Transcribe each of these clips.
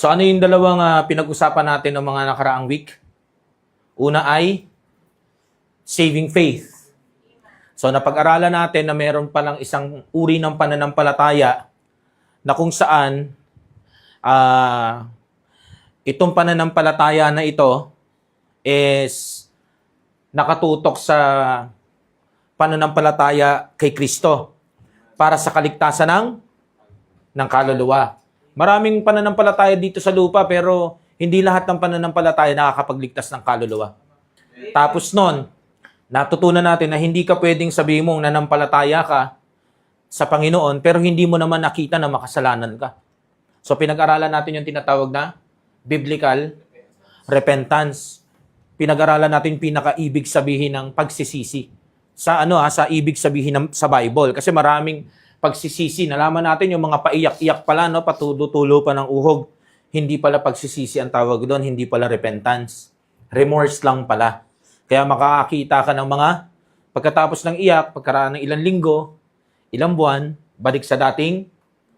So ano yung dalawang pinag-usapan natin ng mga nakaraang week? Una ay saving faith. So napag-aralan natin na meron palang isang uri ng pananampalataya na kung saan itong pananampalataya na ito is nakatutok sa pananampalataya kay Kristo para sa kaligtasan ng kaluluwa. Maraming pananampalataya dito sa lupa pero hindi lahat ng pananampalataya nakakapagligtas ng kaluluwa. Tapos nun, natutunan natin na hindi ka pwedeng sabihin mong nanampalataya ka sa Panginoon pero hindi mo naman nakita na makasalanan ka. So pinag-aralan natin yung tinatawag na biblical repentance. Pinag-aralan natin yung pinaka-ibig sabihin ng pagsisisi. Sa ibig sabihin sa Bible kasi maraming pagsisisi. Nalaman natin yung mga paiyak-iyak pala, no, patulo-tulo pa ng uhog. Hindi pala pagsisisi ang tawag doon, hindi pala repentance. Remorse lang pala. Kaya makakakita ka ng mga pagkatapos ng iyak, pagkaraan ng ilang linggo, ilang buwan, balik sa dating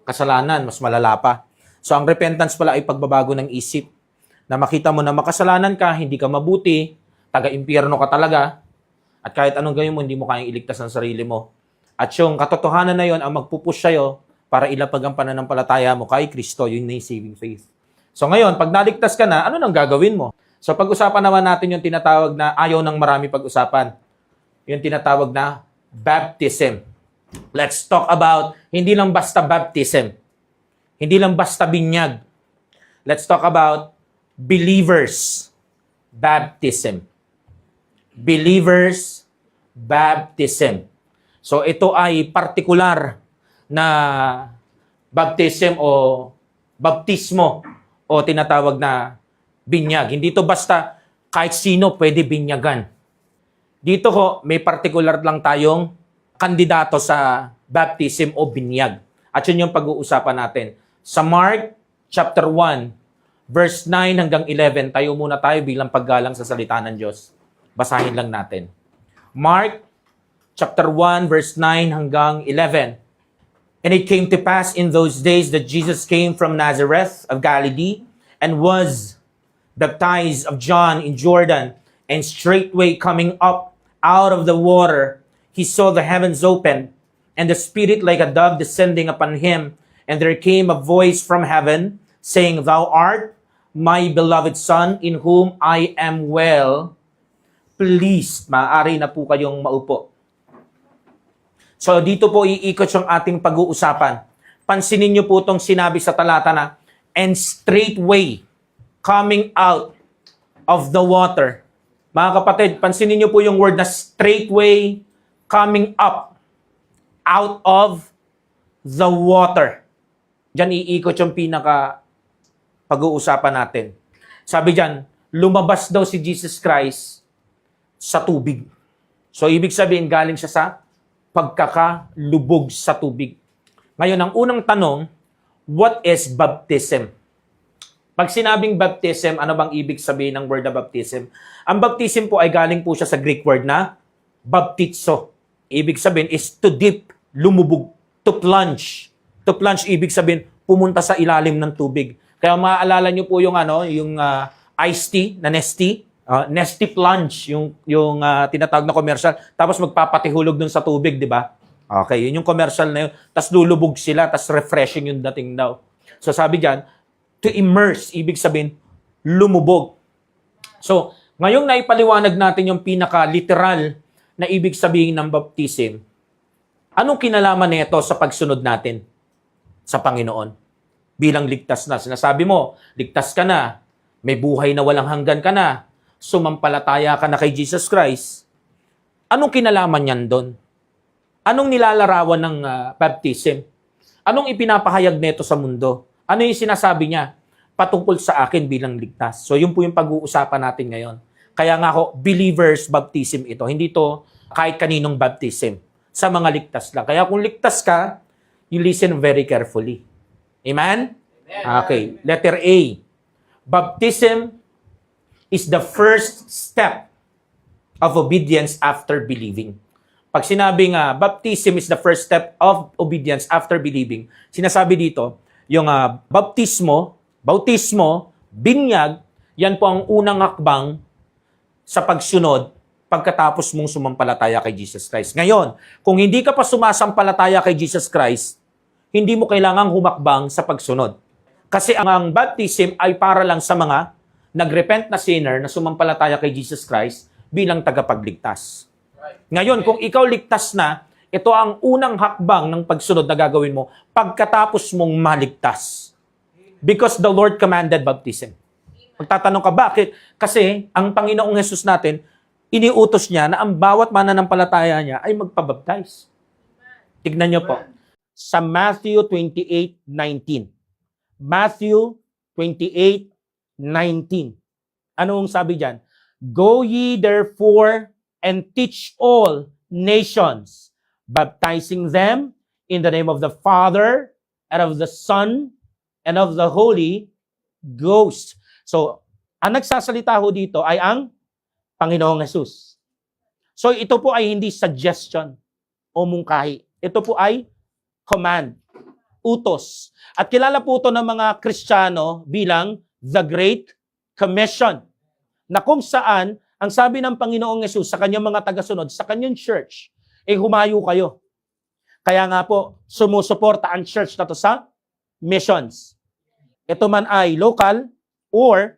kasalanan, mas malala pa. So ang repentance pala ay pagbabago ng isip. Na makita mo na makasalanan ka, hindi ka mabuti, taga-impyerno ka talaga, at kahit anong gawin mo, hindi mo kayang iligtas ang sarili mo. At yung katotohanan na yon ang magpupush sa'yo para ilapag ang pananampalataya mo kay Kristo, yun na yung saving faith. So ngayon, pag naligtas ka na, ano nang gagawin mo? So pag-usapan naman natin yung tinatawag na ayaw ng marami pag-usapan. Yung tinatawag na baptism. Let's talk about hindi lang basta baptism. Hindi lang basta binyag. Let's talk about believers baptism. Believers baptism. So ito ay partikular na baptism o baptismo o tinatawag na binyag. Hindi to basta kahit sino pwede binyagan. Dito ho, may partikular lang tayong kandidato sa baptism o binyag. At yun yung pag-uusapan natin. Sa Mark chapter 1, verse 9 hanggang 11, tayo muna tayo bilang paggalang sa salita ng Diyos. Basahin lang natin. Mark chapter 1, verse 9 hanggang 11. And it came to pass in those days that Jesus came from Nazareth of Galilee and was baptized of John in Jordan. And straightway coming up out of the water, he saw the heavens opened, and the Spirit like a dove descending upon him. And there came a voice from heaven, saying, Thou art my beloved Son, in whom I am well pleased. Maaari na po kayong maupo. So dito po iikot yung ating pag-uusapan. Pansinin niyo po itong sinabi sa talata na, and straightway coming out of the water. Mga kapatid, pansinin niyo po yung word na straightway coming up out of the water. Diyan iikot yung pinaka pag-uusapan natin. Sabi diyan, lumabas daw si Jesus Christ sa tubig. So ibig sabihin galing siya sa pagkakalubog sa tubig. Ngayon, ang unang tanong, what is baptism? Pag sinabing baptism, ano bang ibig sabihin ng word na baptism? Ang baptism po ay galing po siya sa Greek word na baptizo. Ibig sabihin is to dip, lumubog, to plunge. To plunge, ibig sabihin, pumunta sa ilalim ng tubig. Kaya maaalala niyo po yung iced tea na Nestea. Nestea plunge, yung tinatawag na commercial. Tapos magpapatihulog dun sa tubig, di ba? Okay, yun yung commercial na yun. Tapos lulubog sila, tapos refreshing yung dating daw. So sabi dyan, to immerse, ibig sabihin, lumubog. So, ngayong naipaliwanag natin yung pinaka-literal na ibig sabihin ng baptism, anong kinalaman nito sa pagsunod natin sa Panginoon? Bilang ligtas na. Sinasabi mo, ligtas ka na, may buhay na walang hanggan ka na, sumampalataya ka na kay Jesus Christ. Anong kinalaman niyan doon? Anong nilalarawan ng baptism? Anong ipinapahayag nito sa mundo? Ano yung sinasabi niya patungkol sa akin bilang ligtas? So yun po yung pag-uusapan natin ngayon. Kaya nga ako, believers baptism ito. Hindi to kahit kaninong baptism. Sa mga ligtas lang. Kaya kung ligtas ka, you listen very carefully. Amen? Okay. Letter A. Baptism is the first step of obedience after believing. Pag sinabing baptism is the first step of obedience after believing, sinasabi dito, yung baptismo Bautismo, binyag, yan po ang unang hakbang sa pagsunod pagkatapos mong sumampalataya kay Jesus Christ. Ngayon, kung hindi ka pa sumasampalataya kay Jesus Christ, hindi mo kailangang humakbang sa pagsunod. Kasi ang baptism ay para lang sa mga nagrepent na sinner na sumampalataya kay Jesus Christ bilang tagapagligtas. Ngayon, kung ikaw ligtas na, ito ang unang hakbang ng pagsunod na gagawin mo pagkatapos mong maligtas. Because the Lord commanded baptism. Magtatanong ka, bakit? Kasi ang Panginoong Hesus natin, iniutos niya na ang bawat mananampalataya niya ay magpabaptize. Tignan niyo po. Sa Matthew 28:19. Matthew 28:19. Anong sabi diyan? Go ye therefore and teach all nations, baptizing them in the name of the Father and of the Son and of the Holy Ghost. So, ang nagsasalita ho dito ay ang Panginoong Hesus. So, ito po ay hindi suggestion o mungkahi. Ito po ay command, utos. At kilala po ito ng mga Kristiyano bilang the Great Commission, na kung saan ang sabi ng Panginoong Hesus sa kanyang mga tagasunod, sa kanyang church, humayo kayo. Kaya nga po, sumusuporta ang church na to sa missions. Ito man ay local or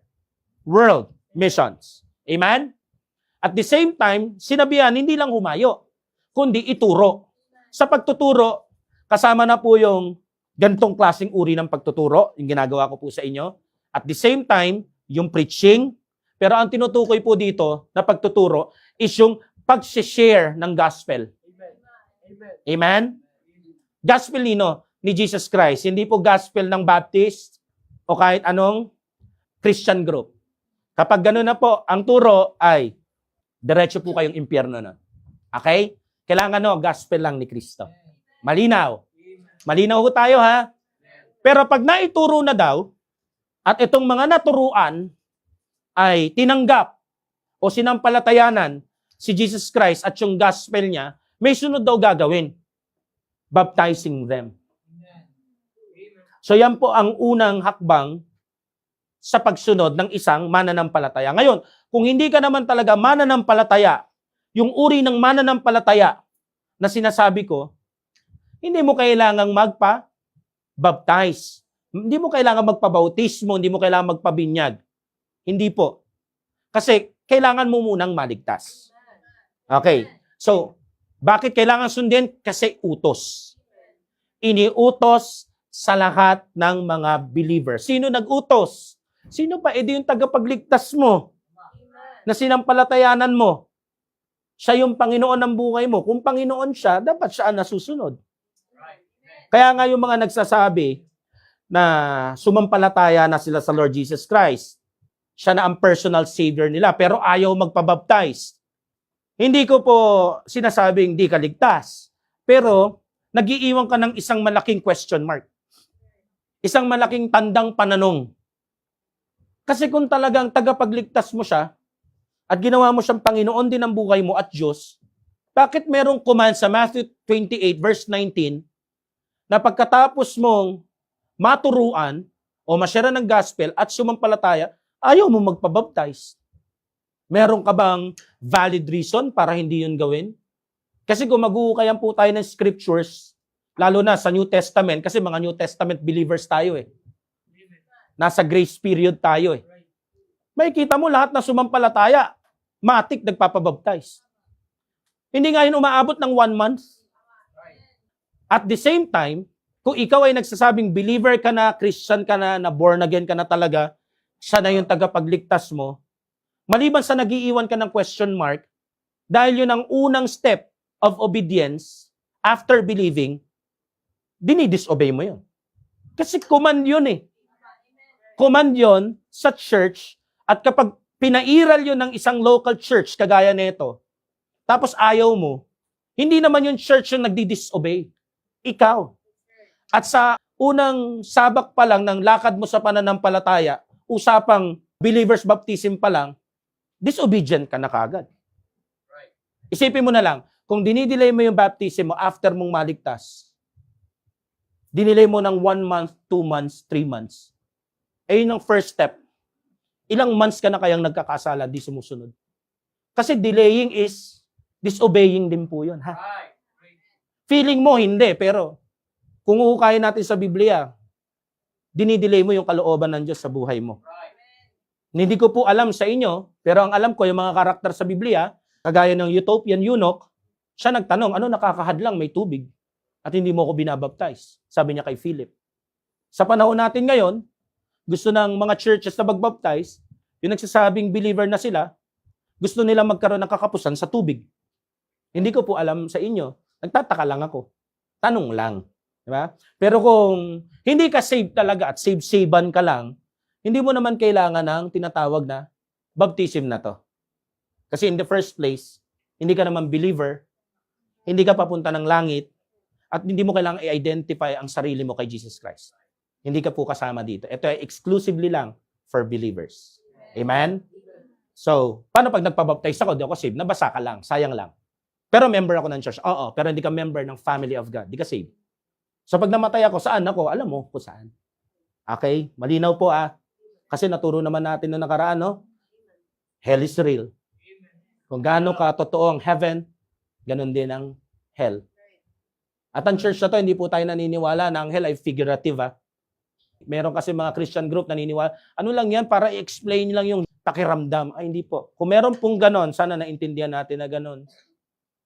world missions. Amen? At the same time, sinabihan, hindi lang humayo, kundi ituro. Sa pagtuturo, kasama na po yung gantong klaseng uri ng pagtuturo, yung ginagawa ko po sa inyo. At the same time, yung preaching. Pero ang tinutukoy po dito na pagtuturo is yung pag-share ng gospel. Amen? Gospel nino? Ni Jesus Christ. Hindi po gospel ng Baptist o kahit anong Christian group. Kapag gano'n na po, ang turo ay diretso po kayong impyerno na. Okay? Kailangan gospel lang ni Kristo. Malinaw. Malinaw ho tayo ha. Pero pag naituro na daw, at itong mga naturuan ay tinanggap o sinampalatayanan si Jesus Christ at yung gospel niya, may sunod daw gagawin. Baptizing them. So yan po ang unang hakbang sa pagsunod ng isang mananampalataya. Ngayon, kung hindi ka naman talaga mananampalataya, yung uri ng mananampalataya na sinasabi ko, hindi mo kailangang magpa-baptize. Hindi mo kailangan magpabautismo, hindi mo kailangan magpabinyag. Hindi po. Kasi kailangan mo munang maligtas. Okay. So, bakit kailangan sundin? Kasi utos. Iniutos sa lahat ng mga believer. Sino nag-utos? Sino pa? Edi yung tagapagligtas mo. Na sinampalatayanan mo. Siya yung Panginoon ng buhay mo. Kung Panginoon siya, dapat siya ang nasusunod. Kaya nga yung mga nagsasabi na sumampalataya na sila sa Lord Jesus Christ, siya na ang personal savior nila, pero ayaw magpabaptize. Hindi ko po sinasabing di ka ligtas, pero nag-iiwan ka ng isang malaking question mark. Isang malaking tandang pananong. Kasi kung talagang tagapagligtas mo siya, at ginawa mo siyang Panginoon din ng buhay mo at Diyos, bakit merong command sa Matthew 28 verse 19 na pagkatapos mong maturuan o masyara ng gospel at sumampalataya, ayaw mo magpabaptize? Meron ka bang valid reason para hindi yun gawin? Kasi kung mag-uukayan po tayo ng scriptures, lalo na sa New Testament, kasi mga New Testament believers tayo eh. Nasa grace period tayo eh. May kita mo lahat na sumampalataya, matik nagpapabaptize. Hindi nga yun umaabot ng 1 month. At the same time, kung ikaw ay nagsasabing believer ka na, Christian ka na born again ka na talaga, siya na yung tagapagligtas mo, maliban sa nagiiwan ka ng question mark, dahil yun ang unang step of obedience after believing, dinidisobey mo yun. Kasi command yun eh. Command yun sa church, at kapag pinairal yun ng isang local church, kagaya nito, tapos ayaw mo, hindi naman yung church yung nagdi-disobey. Ikaw. At sa unang sabak pa lang ng lakad mo sa pananampalataya, usapang believer's baptism pa lang, disobedient ka na kagad. Isipin mo na lang, kung dinidelay mo yung baptism mo after mong maligtas, dinilay mo ng 1 month, 2 months, 3 months. Ayun ang first step. Ilang months ka na kayang nagkakasala, di sumusunod. Kasi delaying is disobeying din po yun. Ha? Feeling mo, hindi. Pero kung uukayin natin sa Biblia, dinidelay mo yung kalooban ng Diyos sa buhay mo. Hindi ko po alam sa inyo, pero ang alam ko, yung mga karakter sa Biblia, kagaya ng Ethiopian eunuch, siya nagtanong, ano nakakahadlang may tubig at hindi mo ko binabaptize? Sabi niya kay Philip. Sa panahon natin ngayon, gusto ng mga churches na magbaptize, yung nagsasabing believer na sila, gusto nila magkaroon ng kakapusan sa tubig. Hindi ko po alam sa inyo. Nagtataka lang ako. Tanong lang. Diba? Pero kung hindi ka saved talaga at save-savean ka lang, hindi mo naman kailangan ng tinatawag na baptism na to. Kasi in the first place, hindi ka naman believer, hindi ka papunta ng langit, at hindi mo kailangan i-identify ang sarili mo kay Jesus Christ. Hindi ka po kasama dito. Ito ay exclusively lang for believers. Amen? So, paano pag nagpabaptize ako, di ako saved? Nabasa ka lang, sayang lang. Pero member ako ng church. Oo, pero hindi ka member ng family of God. Di ka saved. So, pag namatay ako, saan ako? Alam mo kung saan. Okay? Malinaw po Kasi naturo naman natin noong nakaraan, no? Hell is real. Kung gaano ka totoo ang heaven, ganun din ang hell. At ang church na to, hindi po tayo naniniwala na ang hell ay figurative. Meron kasi mga Christian group naniniwala, ano lang yan, para i-explain lang yung pakiramdam. Ay, hindi po. Kung meron pong ganon, sana naintindihan natin na ganon.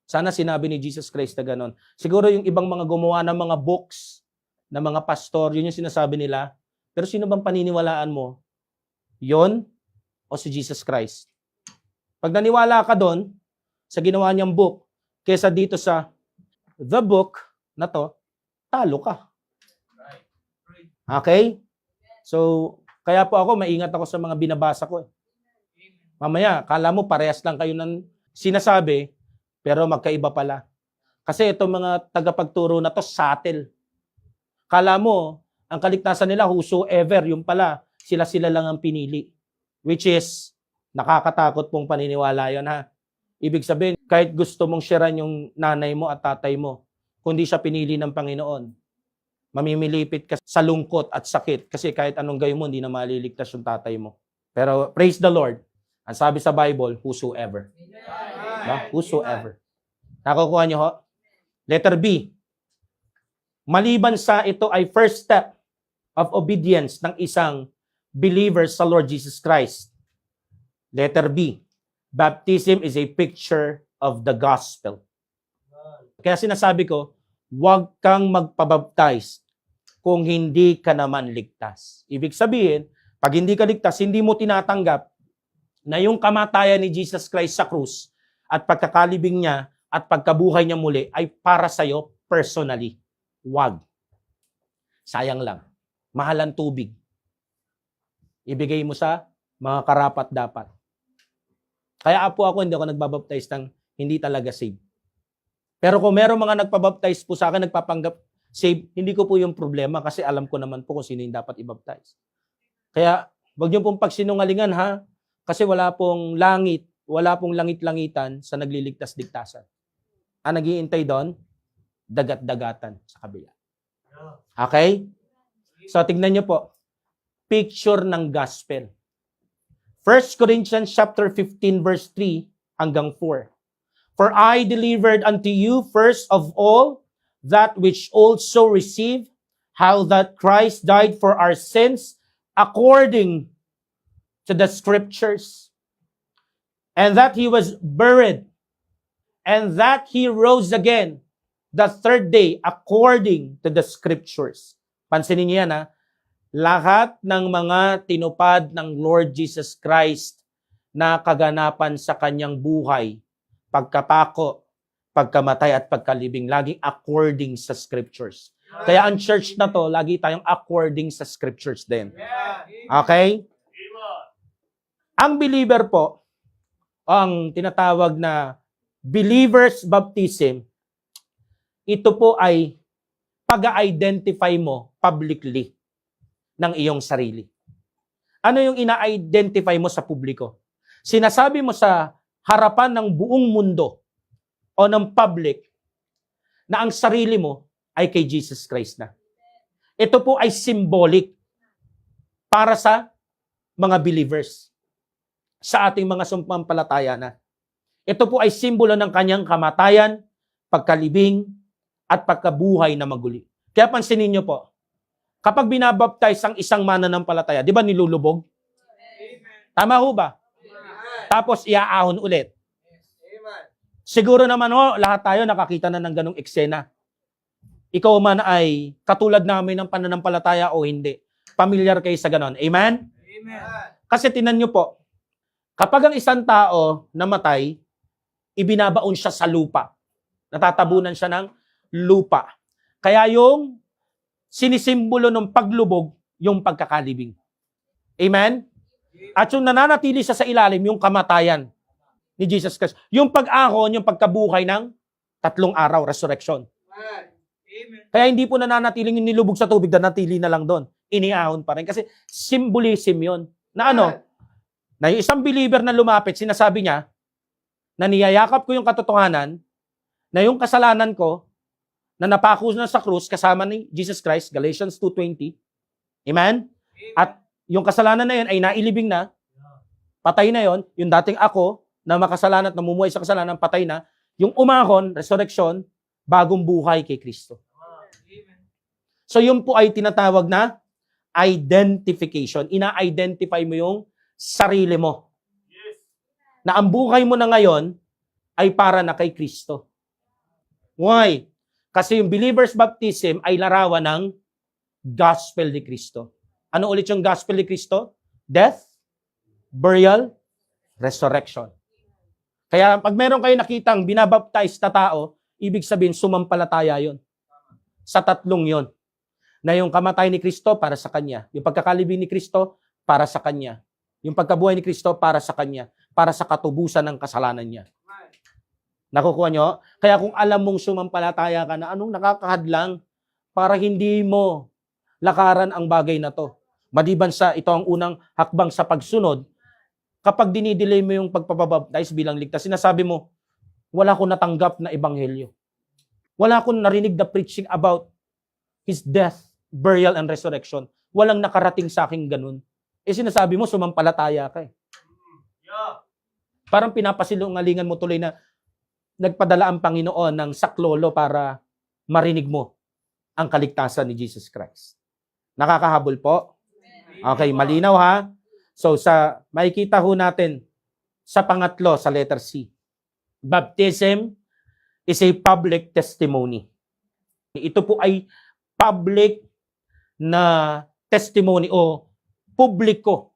Sana sinabi ni Jesus Christ na ganon. Siguro yung ibang mga gumawa ng mga books, na mga pastor, yun yung sinasabi nila. Pero sino bang paniniwalaan mo? Yon o si Jesus Christ? Pag naniwala ka doon, sa ginawa niyang book, kesa dito sa the book na to, talo ka. Okay? So, kaya po ako, maingat ako sa mga binabasa ko. Mamaya, kala mo parehas lang kayo ng sinasabi, pero magkaiba pala. Kasi itong mga tagapagturo na to, subtle. Kala mo, ang kaligtasan nila, whosoever, yung pala, sila-sila lang ang pinili. Which is, nakakatakot pong paniniwala yun, ha? Ibig sabihin, kahit gusto mong sharean yung nanay mo at tatay mo, kundi siya pinili ng Panginoon, mamimilipit ka sa lungkot at sakit kasi kahit anong gawin mo, hindi na maliligtas yung tatay mo. Pero praise the Lord, ang sabi sa Bible, whosoever. Diba? Whosoever. Nakukuha niyo ho? Letter B. Maliban sa ito ay first step of obedience ng isang believer sa Lord Jesus Christ. Letter B. Baptism is a picture of the gospel. Kaya sinasabi ko, huwag kang magpabaptize kung hindi ka naman ligtas. Ibig sabihin, pag hindi ka ligtas, hindi mo tinatanggap na yung kamatayan ni Jesus Christ sa krus at pagkakalibing niya at pagkabuhay niya muli ay para sa'yo personally. Huwag. Sayang lang. Mahal ang tubig. Ibigay mo sa mga karapat-dapat. Kaya po ako, hindi ako nagbabaptize ng hindi talaga saved. Pero kung meron mga nagpabaptize po sa akin, nagpapanggap save, hindi ko po yung problema kasi alam ko naman po kung sino yung dapat ibaptize. Kaya, wag niyo pong pagsinungalingan ha, kasi wala pong langit-langitan sa nagliligtas-ligtasan. Ang nag-iintay doon, dagat-dagatan sa kabila. Okay? So, tignan niyo po. Picture ng gospel. 1 Corinthians chapter 15 verse 3 hanggang 4. For I delivered unto you first of all that which also received, how that Christ died for our sins according to the scriptures, and that he was buried, and that he rose again the third day according to the scriptures. Pansinin niyo yan ha. Lahat ng mga tinupad ng Lord Jesus Christ na kaganapan sa kanyang buhay, pagkapako, pagkamatay at pagkalibing, laging according sa scriptures. Kaya ang church na to, lagi tayong according sa scriptures din. Okay? Ang believer po, ang tinatawag na believer's baptism, ito po ay pag-identify mo publicly ng iyong sarili. Ano yung ina-identify mo sa publiko? Sinasabi mo sa harapan ng buong mundo o ng public na ang sarili mo ay kay Jesus Christ na. Ito po ay symbolic. para sa mga believers, sa ating mga sumampalataya na. Ito po ay simbolo ng kanyang kamatayan, pagkalibing, at pagkabuhay na maguli. Kaya pansinin niyo po, kapag binabaptize ang isang mananampalataya, di ba nilulubog? Tama ho ba? Tapos iaahon ulit. Siguro naman lahat tayo nakakita na ng ganong eksena. Ikaw man ay katulad namin ng pananampalataya o hindi. Familiar kayo sa ganon. Amen? Kasi tinan nyo po, kapag ang isang tao namatay, ibinabaon siya sa lupa. Natatabunan siya ng lupa. Kaya yung sinisimbolo ng paglubog, yung pagkakalibing. Amen? At yung nananatili siya sa ilalim, yung kamatayan ni Jesus Christ. Yung pag-ahon, yung pagkabuhay ng 3 araw, resurrection. Kaya hindi po nananatiling yung nilubog sa tubig, nanatili na lang doon. Iniahon pa rin. Kasi symbolism yun. Na ano? Na yung isang believer na lumapit, sinasabi niya, na niyayakap ko yung katotohanan, na yung kasalanan ko, na napako na sa krus kasama ni Jesus Christ, Galatians 2:20. Amen? At yung kasalanan na yun ay nailibing na, patay na yon, yung dating ako, na makasalanan at namumuhay sa kasalanan, patay na, yung umahon, resurrection, bagong buhay kay Kristo. So yun po ay tinatawag na identification. Ina-identify mo yung sarili mo. Na ang buhay mo na ngayon ay para na kay Kristo. Why? Kasi yung believer's baptism ay larawan ng gospel ni Kristo. Ano ulit yung gospel ni Kristo? Death, burial, resurrection. Kaya pag meron kayo nakitang binabaptize na tao, ibig sabihin sumampalataya yon. Sa 3 yon. Na yung kamatay ni Kristo para sa Kanya. Yung pagkakalibing ni Kristo para sa Kanya. Yung pagkabuhay ni Kristo para sa Kanya. Para sa katubusan ng kasalanan niya. Nakukuha nyo? Kaya kung alam mong sumampalataya ka na, anong nakakahadlang para hindi mo lakaran ang bagay na to? Maliban sa ito ang unang hakbang sa pagsunod, kapag dinidelay mo yung pagpapabaptize bilang ligtas, sinasabi mo, wala akong natanggap na ebanghelyo. Wala akong narinig na preaching about His death, burial, and resurrection. Walang nakarating sa akin ganun. Sinasabi mo, sumampalataya ka eh. Parang pinapasilungalingan mo tuloy na nagpadala ang Panginoon ng saklolo para marinig mo ang kaligtasan ni Jesus Christ. Nakakahabol po? Okay, malinaw ha? So makikita ho natin sa pangatlo, sa letter C. Baptism is a public testimony. Ito po ay public na testimony o publiko,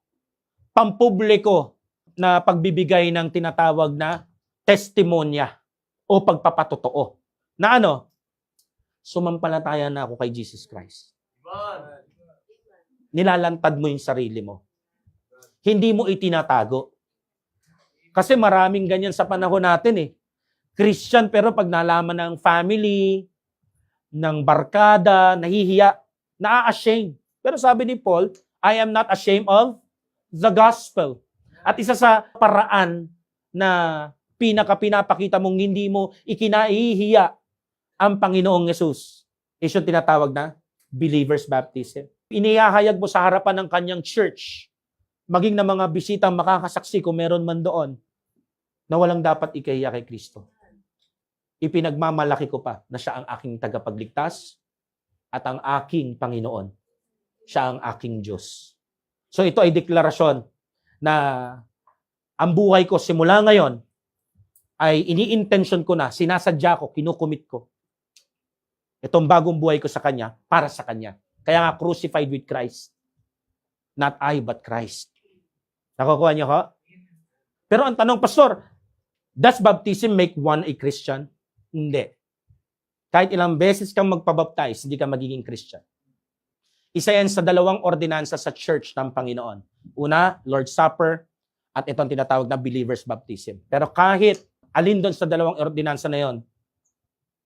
pampubliko na pagbibigay ng tinatawag na testimonya o pagpapatotoo. Na ano? Sumampalataya na ako kay Jesus Christ. Nilalantad mo yung sarili mo. Hindi mo itinatago. Kasi maraming ganyan sa panahon natin eh. Christian pero pag nalaman ng family, ng barkada, nahihiya, naa-ashamed. Pero sabi ni Paul, I am not ashamed of the gospel. At isa sa paraan na pinapakita mong hindi mo ikinahihiya ang Panginoong Yesus is yung tinatawag na believer's baptism. Inihahayag mo sa harapan ng kanyang church, maging na mga bisitang makakasaksi kung meron man doon, na walang dapat ikahiya kay Kristo. Ipinagmamalaki ko pa na siya ang aking tagapagligtas at ang aking Panginoon. Siya ang aking Diyos. So ito ay deklarasyon na ang buhay ko simula ngayon ay ini-intention ko na, sinasadya ko, kinukumit ko. Itong bagong buhay ko sa Kanya, para sa Kanya. Kaya nga crucified with Christ. Not I, but Christ. Nakukuha niyo ko? Pero ang tanong, Pastor, does baptism make one a Christian? Hindi. Kahit ilang beses kang magpabaptize, hindi ka magiging Christian. Isa yan sa 2 ordinansa sa church ng Panginoon. Una, Lord's Supper, at itong tinatawag na believer's baptism. Pero kahit alin doon sa 2 ordinansa na yon,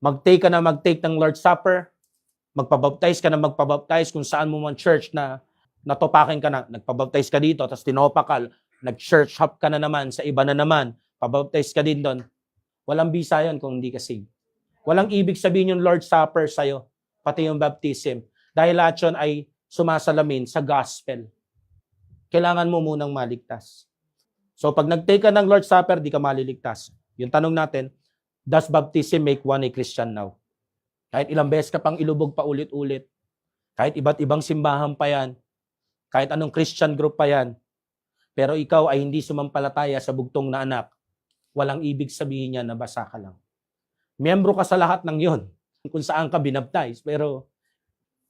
mag-take ka na mag-take ng Lord's Supper, magpabaptize ka na magpabaptize kung saan mo man church na natopakin ka na, nagpabaptize ka dito, tapos tinopa ka, nag-church hop ka na naman, sa iba na naman, pabaptize ka din doon. Walang bisa yon kung hindi ka saved. Walang ibig sabihin yung Lord's Supper sa'yo, pati yung baptism. Dahil lahat yun ay sumasalamin sa gospel. kailangan mo munang maligtas. So pag nag-take ka ng Lord's Supper, di ka maliligtas. Yung tanong natin, does baptism make one a Christian now? Kahit ilang beses ka pang ilubog pa ulit-ulit, kahit iba't ibang simbahan pa yan, kahit anong Christian group pa yan, pero ikaw ay hindi sumampalataya sa bugtong na anak, walang ibig sabihin niya na basa ka lang. Miyembro ka sa lahat ng yon, kung saan ka binaptize, pero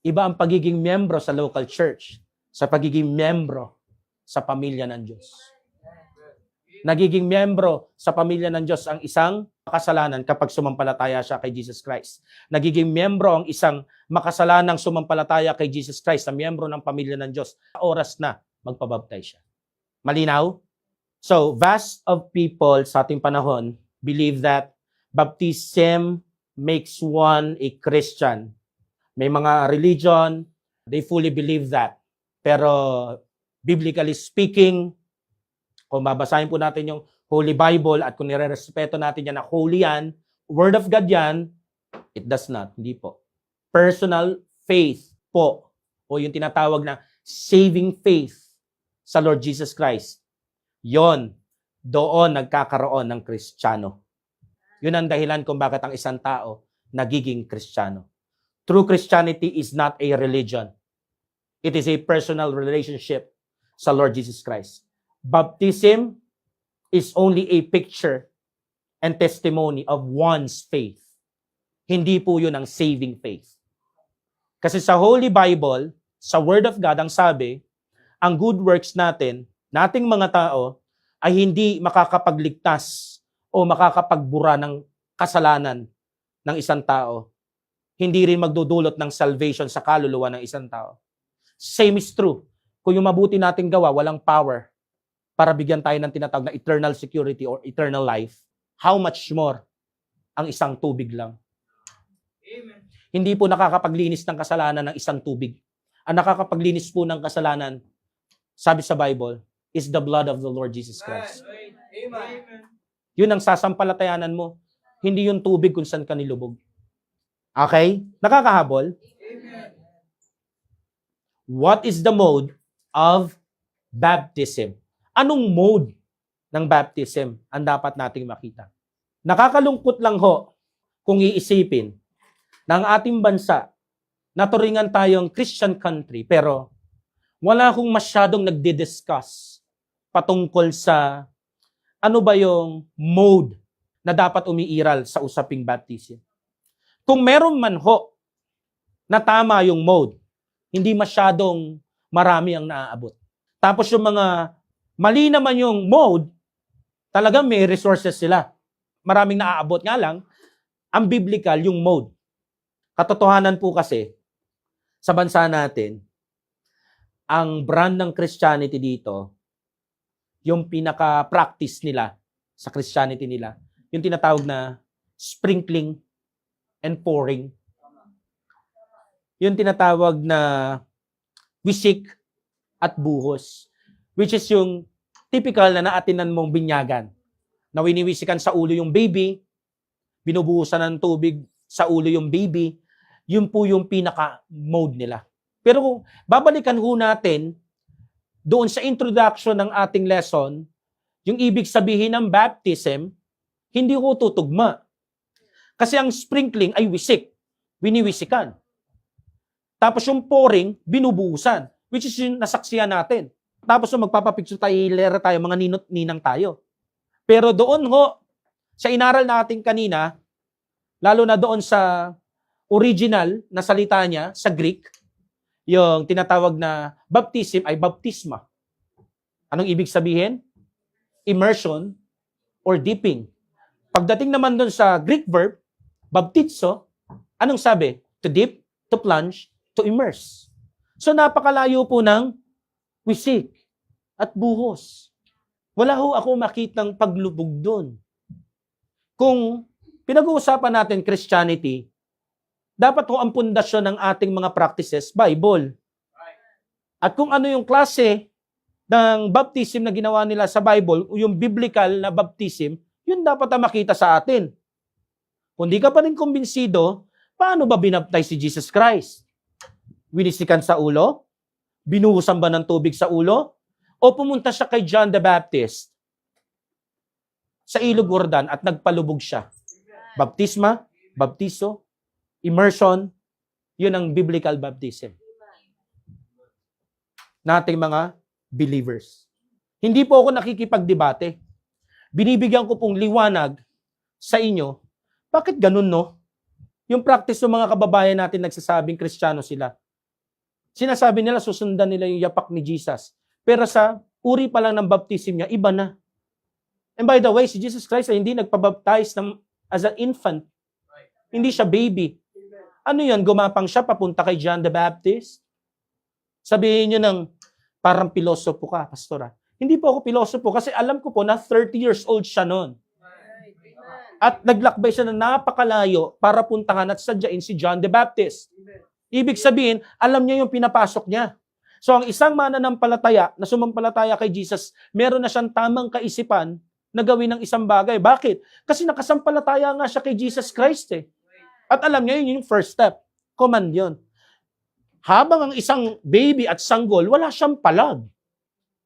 iba ang pagiging miyembro sa local church, sa pagiging miyembro sa pamilya ng Diyos. Nagiging miyembro sa pamilya ng Diyos ang isang makasalanan kapag sumampalataya siya kay Jesus Christ. Nagiging miyembro ang isang makasalanang sumampalataya kay Jesus Christ, na miyembro ng pamilya ng Diyos, sa oras na magpabaptize siya. Malinaw? So, vast of people sa ating panahon believe that baptism makes one a Christian. May mga religion, they fully believe that. Pero, biblically speaking, kung babasahin po natin yung Holy Bible at kung nire-respeto natin yan na holy yan, Word of God yan, it does not. Hindi po. Personal faith po, o yung tinatawag na saving faith sa Lord Jesus Christ, yon, doon nagkakaroon ng Kristiyano. Yun ang dahilan kung bakit ang isang tao nagiging Kristiyano. True Christianity is not a religion. It is a personal relationship sa Lord Jesus Christ. Baptism is only a picture and testimony of one's faith. Hindi po yun ang saving faith. Kasi sa Holy Bible, sa Word of God, ang sabi, ang good works natin, nating mga tao, ay hindi makakapagligtas o makakapagbura ng kasalanan ng isang tao. Hindi rin magdudulot ng salvation sa kaluluwa ng isang tao. Same is true. Kung yung mabuti nating gawa, walang power para bigyan tayo ng tinatawag na eternal security or eternal life, how much more ang isang tubig lang? Amen. Hindi po nakakapaglinis ng kasalanan ng isang tubig. Ang nakakapaglinis po ng kasalanan, sabi sa Bible, is the blood of the Lord Jesus Christ. Amen. Yun ang sasampalatayanan mo. Hindi yung tubig kung saan ka nilubog. Okay? Nakakahabol? Amen. What is the mode of baptism? Anong mode ng baptism ang dapat nating makita? Nakakalungkot lang ho kung iisipin ng ating bansa na turingan tayong Christian country, pero wala akong masyadong nagdi-discuss patungkol sa ano ba yung mode na dapat umiiral sa usaping baptism. Kung meron man ho na tama yung mode, hindi masyadong marami ang naaabot. Tapos yung mga mali naman yung mode, talagang may resources sila. Maraming naaabot nga lang, ang biblical yung mode. Katotohanan po kasi, sa bansa natin, ang brand ng Christianity dito, yung pinaka-practice nila sa Christianity nila, yung tinatawag na sprinkling and pouring. Yung tinatawag na wisik at buhos, which is yung typical na naatinan mong binyagan. Na winiwisikan sa ulo yung baby, binubuhusan ng tubig sa ulo yung baby, yun po yung pinaka-mode nila. Pero kung babalikan ho natin, doon sa introduction ng ating lesson, yung ibig sabihin ng baptism, hindi ho tutugma. Kasi ang sprinkling ay wisik, winiwisikan. Tapos yung pouring, binubuhusan, which is yung nasaksiyan natin. Tapos magpapapicture tayo, hilera tayo, mga ninot-ninang tayo. Pero doon ho, sa inaral natin kanina, lalo na doon sa original na salita niya, sa Greek, yung tinatawag na baptism ay baptisma. Anong ibig sabihin? Immersion or dipping. Pagdating naman doon sa Greek verb, baptizo, anong sabi? To dip, to plunge, to immerse. So napakalayo po ng wisik at buhos. Wala ho ako makitang paglubog doon. Kung pinag-uusapan natin Christianity, dapat ho ang pundasyon ng ating mga practices, Bible. At kung ano yung klase ng baptism na ginawa nila sa Bible, yung biblical na baptism, yun dapat ang makita sa atin. Kung di ka pa rin kumbinsido, paano ba binaptize si Jesus Christ? Winisikan sa ulo? Binuhusan ba ng tubig sa ulo? O O pumunta siya kay John the Baptist sa Ilog Jordan at nagpalubog siya. Baptisma, baptiso, immersion, yun ang biblical baptism. Nating mga believers. Hindi po ako nakikipagdebate. Binibigyan ko pong liwanag sa inyo. Bakit ganun, no? Yung practice ng mga kababayan natin nagsasabing Kristiyano sila. Sinasabi nila, susundan nila yung yapak ni Jesus. Pero sa uri pa lang ng baptism niya, iba na. And by the way, si Jesus Christ ay hindi nagpabaptize as an infant. Hindi siya baby. Ano yun? Gumapang siya papunta kay John the Baptist? Sabihin nyo ng parang pilosopo ka, pastora. Hindi po ako pilosopo kasi alam ko po na 30 years old siya noon. At naglakbay siya na napakalayo para puntahan at sadyain si John the Baptist. Ibig sabihin, alam niya yung pinapasok niya. So ang isang mananampalataya na sumampalataya kay Jesus, meron na siyang tamang kaisipan na gawin ng isang bagay. Bakit? Kasi nakasampalataya nga siya kay Jesus Christ eh. At alam niya yun yung first step. Command yun. Habang ang isang baby at sanggol, wala siyang palag.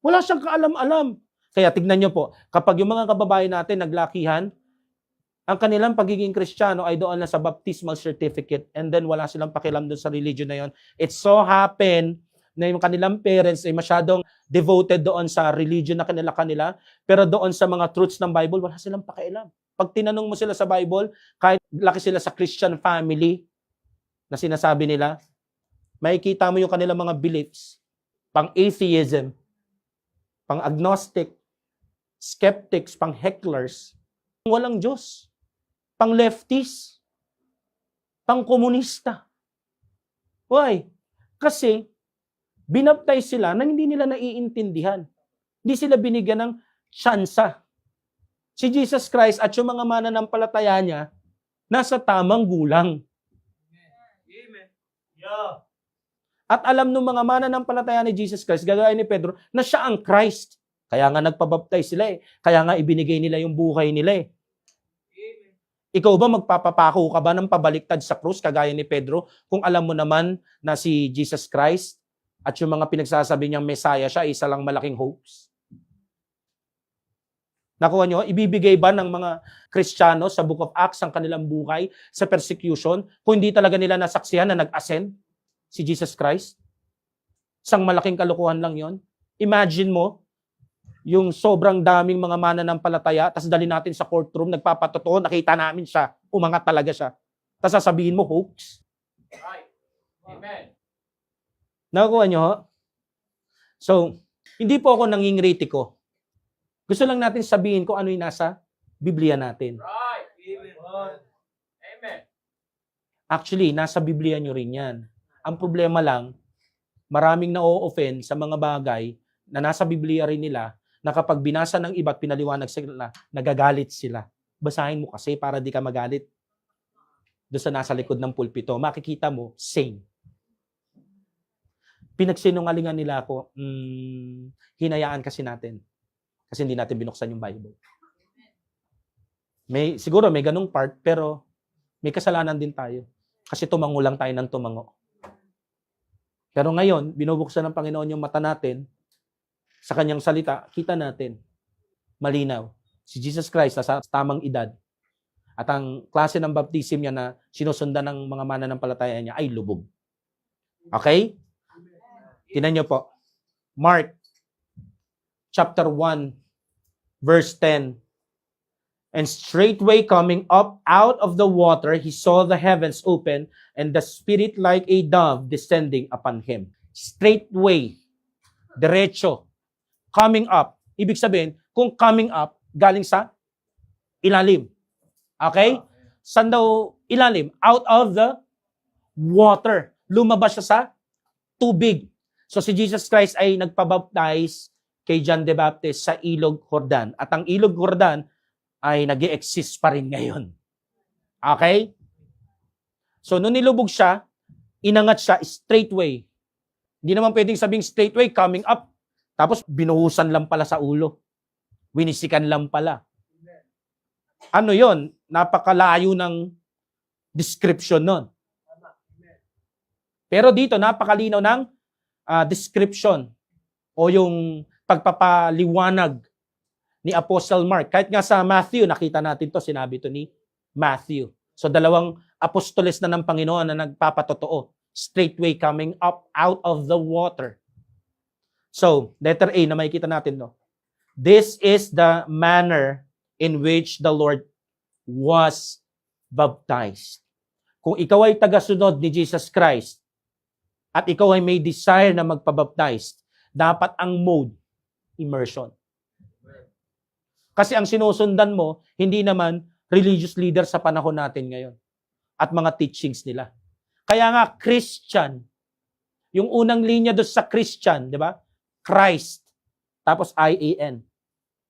Wala siyang kaalam-alam. Kaya tignan niyo po, kapag yung mga kababayan natin naglakihan, ang kanilang pagiging Kristiyano ay doon lang sa baptismal certificate and then wala silang pakialam doon sa religion na yon. It so happen na yung kanilang parents ay masyadong devoted doon sa religion na kanila, pero doon sa mga truths ng Bible, wala silang pakialam. Pag tinanong mo sila sa Bible, kahit laki sila sa Christian family na sinasabi nila, makikita mo yung kanilang mga beliefs, pang-atheism, pang-agnostic, skeptics, pang-hecklers, walang Diyos, pang-lefties, pang-komunista. Why? Kasi, binaptize sila na hindi nila naiintindihan. Hindi sila binigyan ng tsansa. Si Jesus Christ at yung mga mananampalataya niya, nasa tamang gulang. Amen. Yeah. At alam ng mga mananampalataya ni Jesus Christ, gagaya ni Pedro, na siya ang Christ. Kaya nga nagpabaptize sila eh. Kaya nga ibinigay nila yung buhay nila eh. Amen. Ikaw ba magpapapako ka ba ng pabaliktad sa krus kagaya ni Pedro kung alam mo naman na si Jesus Christ at yung mga pinagsasabi niyang Messiah siya, isa lang malaking hoax? Nakuha nyo, ibibigay ba ng mga Kristiyano sa Book of Acts ang kanilang buhay sa persecution kung hindi talaga nila nasaksihan na nag-ascend si Jesus Christ? Isang malaking kalokohan lang yon. Imagine mo, yung sobrang daming mga mananampalataya, tapos dali natin sa courtroom, nagpapatotoo, nakita namin siya, umangat talaga siya. Tapos sasabihin mo, hoax. Right. Amen. Nakuha nyo? So, hindi po ako nangingritiko. Gusto lang natin sabihin kung ano yung nasa Biblia natin. Right. Amen. Amen. Actually, nasa Biblia nyo rin yan. Ang problema lang, maraming na-o-offend sa mga bagay na nasa Biblia rin nila na kapag binasa ng iba at pinaliwanag sila, nagagalit sila. Basahin mo kasi para di ka magalit. Doon sa nasa likod ng pulpito, makikita mo, same. Pinagsinungalingan nila ako, hinayaan kasi natin. Kasi hindi natin binuksan yung Bible. Siguro may ganung part, pero may kasalanan din tayo. Kasi tumango lang tayo ng tumango. Pero ngayon, binubuksan ng Panginoon yung mata natin, sa kanyang salita, kita natin, malinaw. Si Jesus Christ nasa tamang edad. At ang klase ng baptism niya na sinusundan ng mga mananampalataya niya ay lubog. Okay? Tingnan niyo po. Mark chapter 1, verse 10. And straightway coming up out of the water, he saw the heavens open and the Spirit like a dove descending upon him. Straightway. Diretso. Coming up. Ibig sabihin, kung coming up, galing sa ilalim. Okay? Saan daw ilalim? Out of the water. Lumabas siya sa tubig. So si Jesus Christ ay nagpabaptize kay John the Baptist sa Ilog Jordan. At ang Ilog Jordan ay nag-i-exist pa rin ngayon. Okay? So nung nilubog siya, inangat siya straightway. Hindi naman pwedeng sabing straightway, coming up, tapos binuhusan lang pala sa ulo. Winisikan lang pala. Ano yon? Napakalayo ng description nun. Pero dito, napakalinaw ng description o yung pagpapaliwanag ni Apostle Mark. Kahit nga sa Matthew, nakita natin to, sinabi to ni Matthew. So dalawang apostoles na ng Panginoon na nagpapatotoo. Straightway coming up out of the water. So, letter A na makikita natin, no? This is the manner in which the Lord was baptized. Kung ikaw ay tagasunod ni Jesus Christ at ikaw ay may desire na magpabaptize, dapat ang mode, immersion. Kasi ang sinusundan mo, hindi naman religious leader sa panahon natin ngayon at mga teachings nila. Kaya nga, Christian, yung unang linya doon sa Christian, di ba? Christ, tapos I-A-N.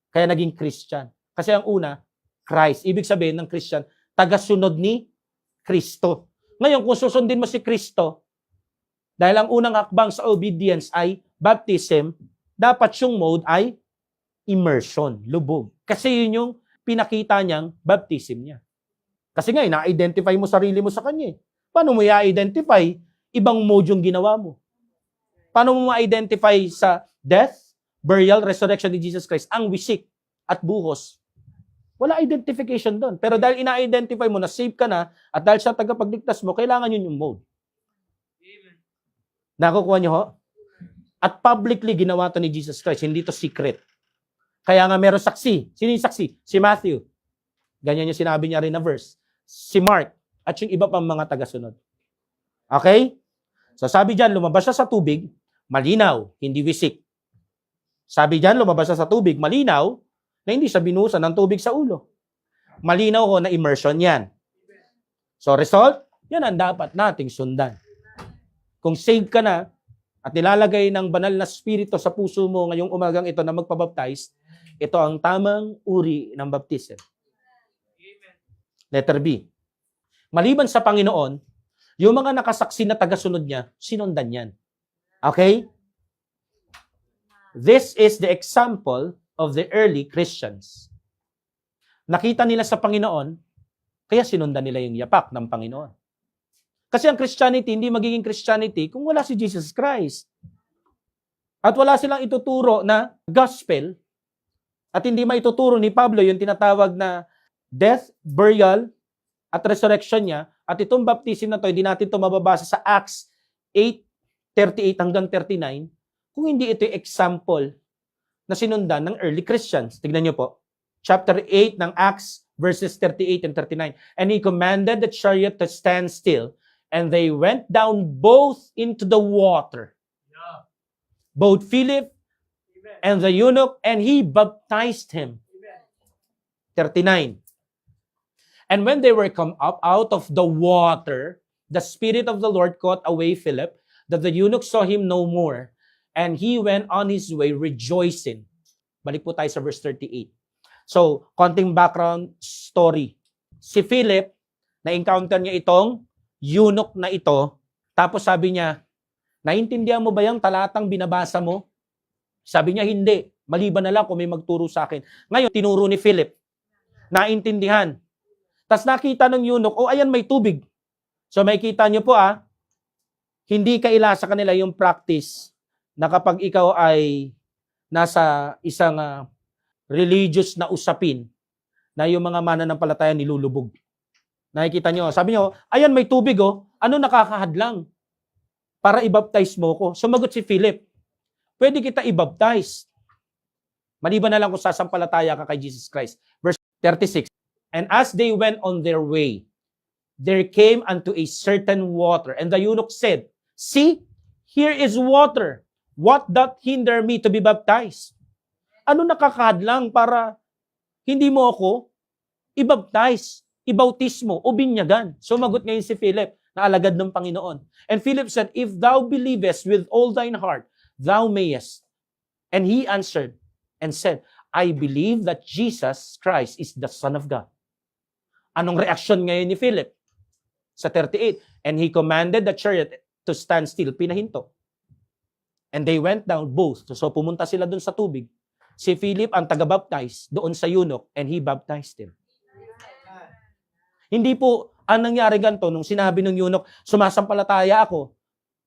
Kaya naging Christian. Kasi ang una, Christ. Ibig sabihin ng Christian, tagasunod ni Kristo. Ngayon, kung susundin mo si Kristo, dahil ang unang hakbang sa obedience ay baptism, dapat yung mode ay immersion, lubog. Kasi yun yung pinakita niyang baptism niya. Kasi nga, na-identify mo sarili mo sa kanya. Paano mo i-identify? Ibang mode yung ginawa mo. Paano mo ma-identify sa death, burial, resurrection ni Jesus Christ, ang wisik at buhos? Wala identification doon. Pero dahil ina-identify mo na save ka na, at dahil sa tagapagligtas mo, kailangan yun yung mode. Amen. Nakukuha niyo ho? At publicly ginawa to ni Jesus Christ, hindi to secret. Kaya nga meron saksi. Sino yung saksi? Si Matthew. Ganyan yung sinabi niya rin na verse. Si Mark. At yung iba pang mga tagasunod. Okay? So sabi diyan, lumabas siya sa tubig, malinaw, hindi wisik. Sabi diyan, lumabas siya sa tubig, malinaw, na hindi siya binuhusan ng tubig sa ulo. Malinaw ho na immersion yan. So result, yan ang dapat nating sundan. Kung saved ka na, at nilalagay ng banal na spirito sa puso mo ngayong umagang ito na magpabaptize, ito ang tamang uri ng baptism. Letter B. Maliban sa Panginoon, yung mga nakasaksi na tagasunod niya, sinundan yan. Okay? This is the example of the early Christians. Nakita nila sa Panginoon, kaya sinundan nila yung yapak ng Panginoon. Kasi ang Christianity, hindi magiging Christianity kung wala si Jesus Christ. At wala silang ituturo na gospel, at hindi maituturo ni Pablo yung tinatawag na death, burial, at resurrection niya, at itong baptism na to, hindi natin ito mababasa sa Acts 8:38 hanggang 39, kung hindi ito yung example na sinundan ng early Christians. Tignan niyo po. Chapter 8 ng Acts, verses 38 and 39. And he commanded the chariot to stand still, and they went down both into the water. Yeah. Both Philip Amen. and the eunuch, and he baptized him. Amen. 39. And when they were come up out of the water, the Spirit of the Lord caught away Philip, that the eunuch saw him no more, and he went on his way rejoicing. Balik po tayo sa verse 38. So, konting background story. Si Philip, na-encounter niya itong eunuch na ito, tapos sabi niya, naintindihan mo ba yung talatang binabasa mo? Sabi niya, hindi. Maliban na lang kung may magturo sa akin. Ngayon, tinuro ni Philip. Naintindihan. Tapos nakita ng eunuch, ayan may tubig. So makikita niyo po hindi kaila sa kanila yung practice na kapag ikaw ay nasa isang religious na usapin, na yung mga mananampalataya nilulubog. Nakikita niyo, sabi niyo, ayan may tubig ano nakakahadlang para i-baptize mo ko? Sumagot si Philip, pwede kita i-baptize. Maliban na lang kung sasampalataya ka kay Jesus Christ. Verse 36. And as they went on their way, there came unto a certain water. And the eunuch said, see, here is water. What doth hinder me to be baptized? Ano nakakahadlang para hindi mo ako i-baptize, i-bautismo, o binyagan? Sumagot ngayon si Philip, na alagad ng Panginoon. And Philip said, if thou believest with all thine heart, thou mayest. And he answered and said, I believe that Jesus Christ is the Son of God. Anong reaksyon ngayon ni Philip? Sa 38, and he commanded the chariot to stand still, pinahinto. And they went down both. So pumunta sila doon sa tubig. Si Philip ang taga-baptize doon sa eunuch, and he baptized him. Hindi po ang nangyari ganito nung sinabi ng eunuch, sumasampalataya ako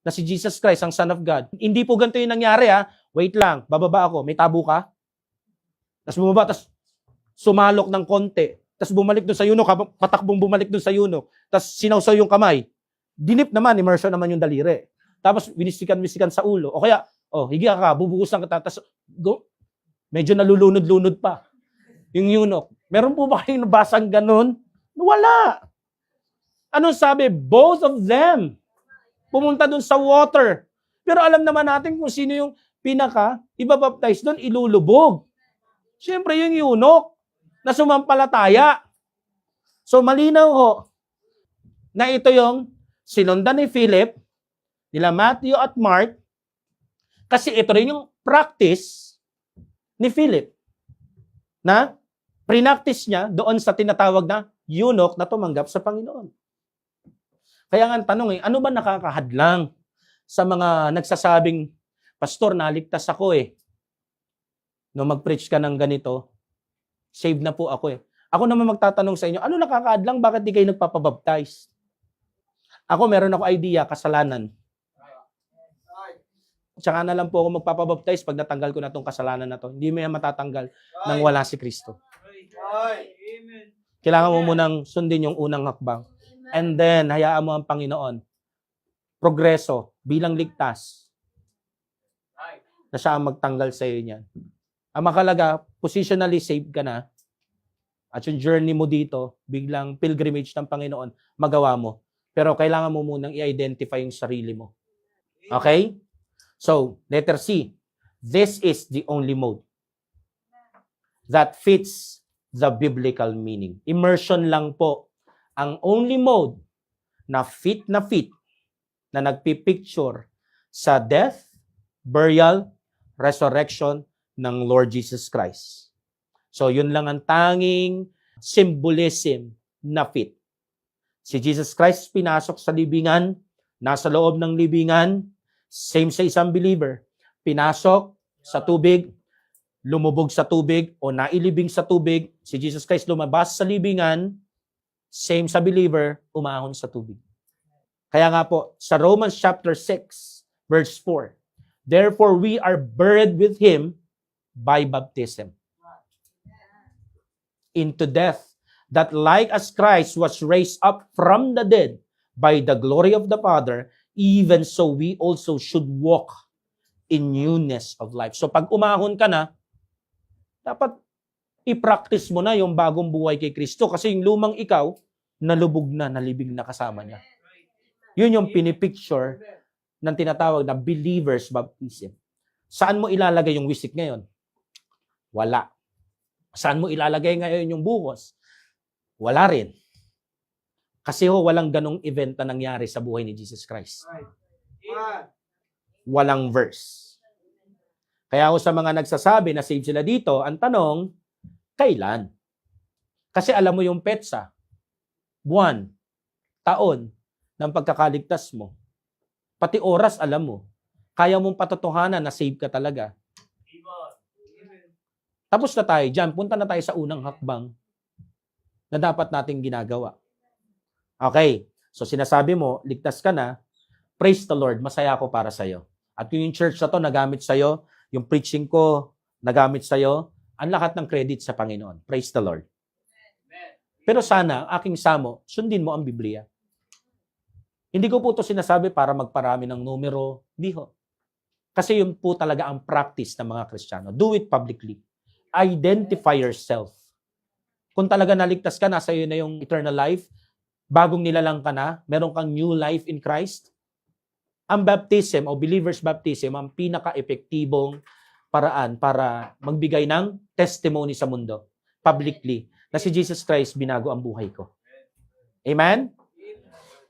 na si Jesus Christ ang Son of God. Hindi po ganito yung nangyari wait lang, bababa ako, may tabo ka? Tapos bumaba, tapos sumalok ng konti, tapos bumalik doon sa yunok, habang patakbong bumalik doon sa yunok, tapos sinawsaw yung kamay. Dinip naman, immersion naman yung daliri. Tapos winisikan-wisikan sa ulo. O kaya, higi ka, bubuhusan ka, tapos medyo nalulunod-lunod pa yung yunok. Meron po ba kayong nabasang ganun? Wala. Anong sabi? Both of them pumunta doon sa water. Pero alam naman natin kung sino yung ibabaptize doon, ilulubog. Siyempre yung yunok na sumampalataya. So malinaw ho na ito yung sinundan ni Philip, nila Matthew at Mark, kasi ito rin yung practice ni Philip na prinactice niya doon sa tinatawag na eunuch na tumanggap sa Panginoon. Kaya nga ang tanong ano ba nakakahadlang sa mga nagsasabing, Pastor, naligtas ako Nung mag-preach ka ng ganito, save na po ako Ako naman magtatanong sa inyo, ano nakakahadlang? Bakit di kayo nagpapabaptize? Ako, meron ako idea, kasalanan. Tsaka na lang po ako magpapabaptize pag natanggal ko na itong kasalanan na to. Hindi mo yan matatanggal nang wala si Kristo. Amen. Kailangan mo munang sundin yung unang hakbang. And then, hayaan mo ang Panginoon. Progreso, bilang ligtas, na siya ang magtanggal sa iyo niyan. Ang makalaga, positionally saved ka na, at yung journey mo dito, biglang pilgrimage ng Panginoon, magawa mo. Pero kailangan mo munang i-identify yung sarili mo. Okay? So, letter C. This is the only mode that fits the biblical meaning. Immersion lang po ang only mode na nagpipicture sa death, burial, resurrection ng Lord Jesus Christ. So, yun lang ang tanging symbolism na fit. Si Jesus Christ pinasok sa libingan, nasa loob ng libingan, same sa isang believer, pinasok sa tubig, lumubog sa tubig, o nailibing sa tubig, si Jesus Christ lumabas sa libingan, same sa believer, umahon sa tubig. Kaya nga po, sa Romans chapter 6, verse 4, therefore we are buried with Him by baptism into death, that like as Christ was raised up from the dead by the glory of the Father, even so we also should walk in newness of life. So pag umahon ka na, dapat i-practice mo na yung bagong buhay kay Kristo kasi yung lumang ikaw, nalubog na, nalibing na kasama niya. Yun yung pinipicture ng tinatawag na believer's baptism. Saan mo ilalagay yung wisik ngayon? Wala. Saan mo ilalagay ngayon yung buhos? Wala rin. Kasi walang ganong event na nangyari sa buhay ni Jesus Christ. Walang verse. Kaya sa mga nagsasabi na save sila dito, ang tanong, kailan? Kasi alam mo yung petsa, buwan, taon ng pagkakaligtas mo. Pati oras alam mo. Kaya mong patotohanan na save ka talaga. Tapos na tayo dyan. Punta na tayo sa unang hakbang na dapat nating ginagawa. Okay. So sinasabi mo, ligtas ka na, praise the Lord, masaya ako para sa'yo. At yung church na to nagamit sa'yo, yung preaching ko nagamit sa'yo, ang lahat ng credit sa Panginoon. Praise the Lord. Pero sana, aking samo, sundin mo ang Biblia. Hindi ko po ito sinasabi para magparami ng numero. Di ho. Kasi yun po talaga ang practice ng mga Kristiyano. Do it publicly. Identify yourself. Kung talaga naligtas ka, nasa iyo na yung eternal life, bagong nilalang ka na, meron kang new life in Christ, ang baptism o believer's baptism ang pinaka-epektibong paraan para magbigay ng testimony sa mundo, publicly, na si Jesus Christ binago ang buhay ko. Amen?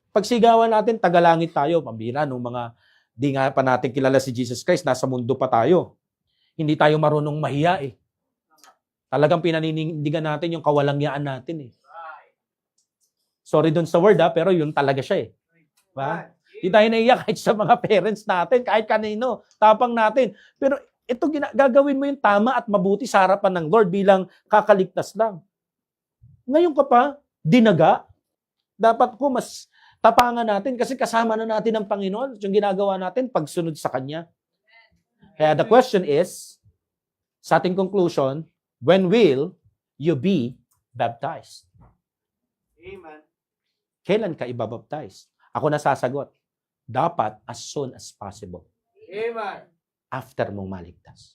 Pagsigawan natin, tagalangit tayo, pambira, nung mga di nga pa natin kilala si Jesus Christ, nasa mundo pa tayo. Hindi tayo marunong mahiya Talagang pinaninindigan natin yung kawalangyaan natin Sorry dun sa word pero yun talaga siya Diba? Hindi tayo naiyak kahit sa mga parents natin, kahit kanino, tapang natin. Pero ito, gagawin mo yung tama at mabuti sa harapan ng Lord bilang kakaligtas lang. Ngayon ka pa, dinaga. Dapat po mas tapangan natin kasi kasama na natin ang Panginoon. Yung ginagawa natin, pagsunod sa Kanya. Kaya the question is, sa ating conclusion, when will you be baptized? Amen. Kailan ka ibabaptize? Ako nasasagot, dapat as soon as possible Amen. after mong maligtas.